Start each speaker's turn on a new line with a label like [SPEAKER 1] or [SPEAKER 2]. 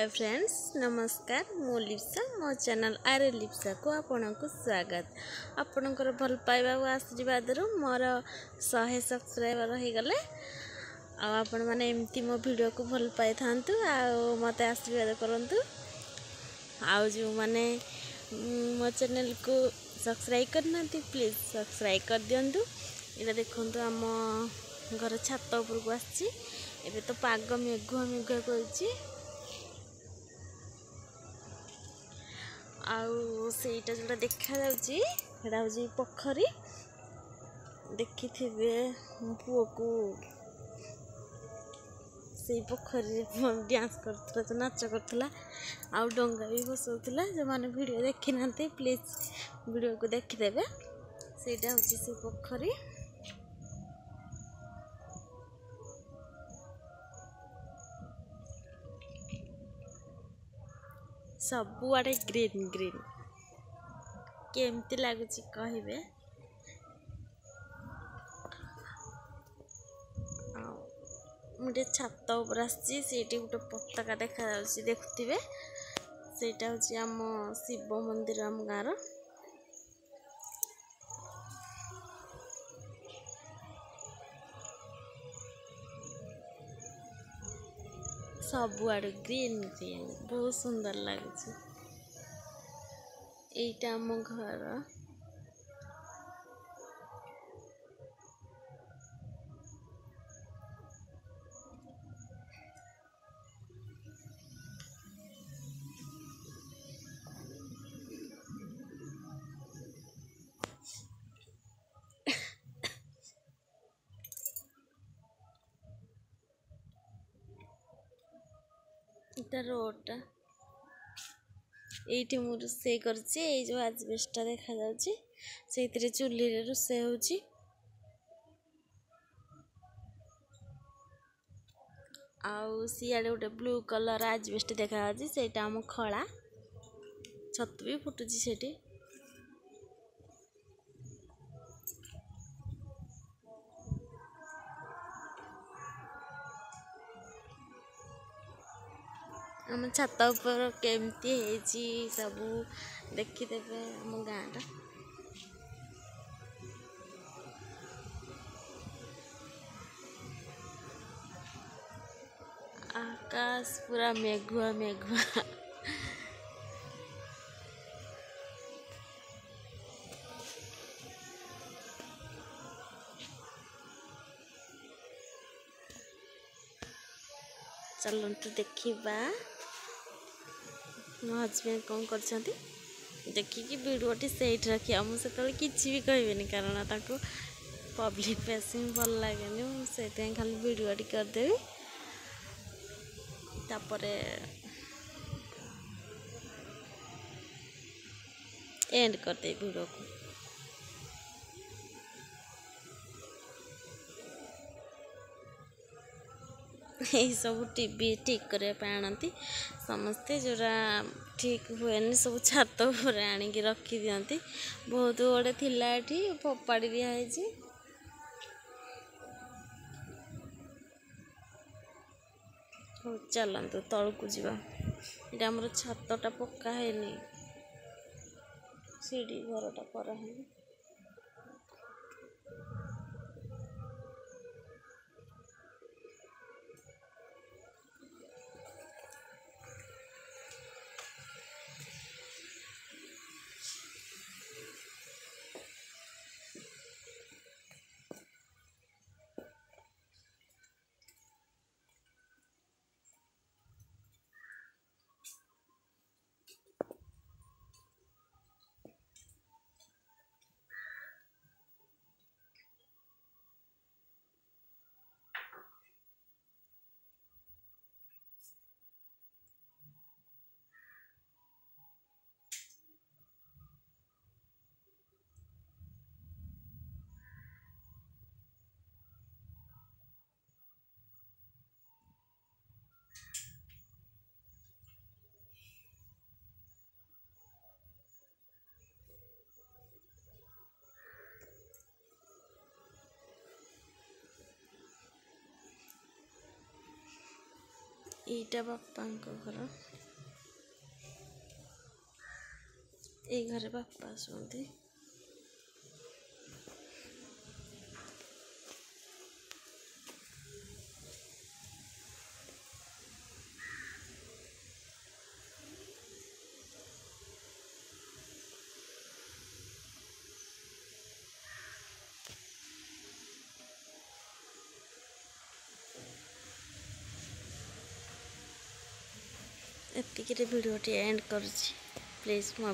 [SPEAKER 1] Hi friends नमस्कार मु लिप्सा मो चैनल आरे लिप्सा को आपनको स्वागत। आपणकर भल पाइबा और आशीर्वाद मोर 100 सब्सक्राइबर हो गले आपण मैंने एमती मो वीडियो को भल पाई था मत आशीर्वाद करंतु आउ जो मैंने मो चैनल को सब्सक्राइब करना प्लीज सब्सक्राइब कर दिंतु। ये देखो आम घर छात उपरको आसी एबे तो पाग मेघुआ मेघुआ कर आउ सेटा जोटा देखा जाउची एटा होची पोखरी देखि थिबे पुओ को से पोखरी डांस करथला तो नाच करथला आउ डंगा भी बसौथला जो माने वीडियो देखि नांते प्लीज वीडियो को देखि देबे। सेटा होची से पोखरी सबु आड़े ग्रीन ग्रीन केमती लगुच कहबे। मुझे छात उपर आसी गोटे पताका देखा देखुवे सेटा हूँ आम शिव मंदिर आम गाँव सबुआड़े ग्रीन ग्रीन बहुत सुंदर लगुच। एटा आम घर इटा रोडटा ये मु रोसे कर जो आजबेस्टा देखा जाउची से चुली रे रोसे होची। आउ सियाड़े गोटे ब्लू कलर आजबेस्ट देखा से आम खड़ा छत भी फुटुची सेठी। आम छात उपर केमती सबू देखिदेवे आम गाँटा आकाश पूरा मेघुआ मेघुआ चलते देखा मो हजबैंड कौन कर देखिकी वीडियोटी सेठ रखिया मुझे किसी भी कहबेनि कारण ताको पब्लिक फेसिंग भल लगे मुझे खाली वीडियोटी करदेवी तापरे एंड करदे वीडियो को। यही सब टीवी ठीक करने आनती समस्ते जोरा ठीक हुए सब छात पर आणिकी रखी दियंती बहुत गुड़े थिला एठी फोपाड़ी दिखाई। हो चलतु तलू जावा ये आमर छातटा पक्का है सीढ़ी घरटा कराही। ଏଇଟା ବାପାଙ୍କ ଘର। ଏଇ ଘରେ ବାପା ଆସନ୍ତି। ଏତିକିରେ ଭିଡ଼ିଓଟି ଏଣ୍ଡ କରୁଛି। ପ୍ଲିଜ୍ ମୋ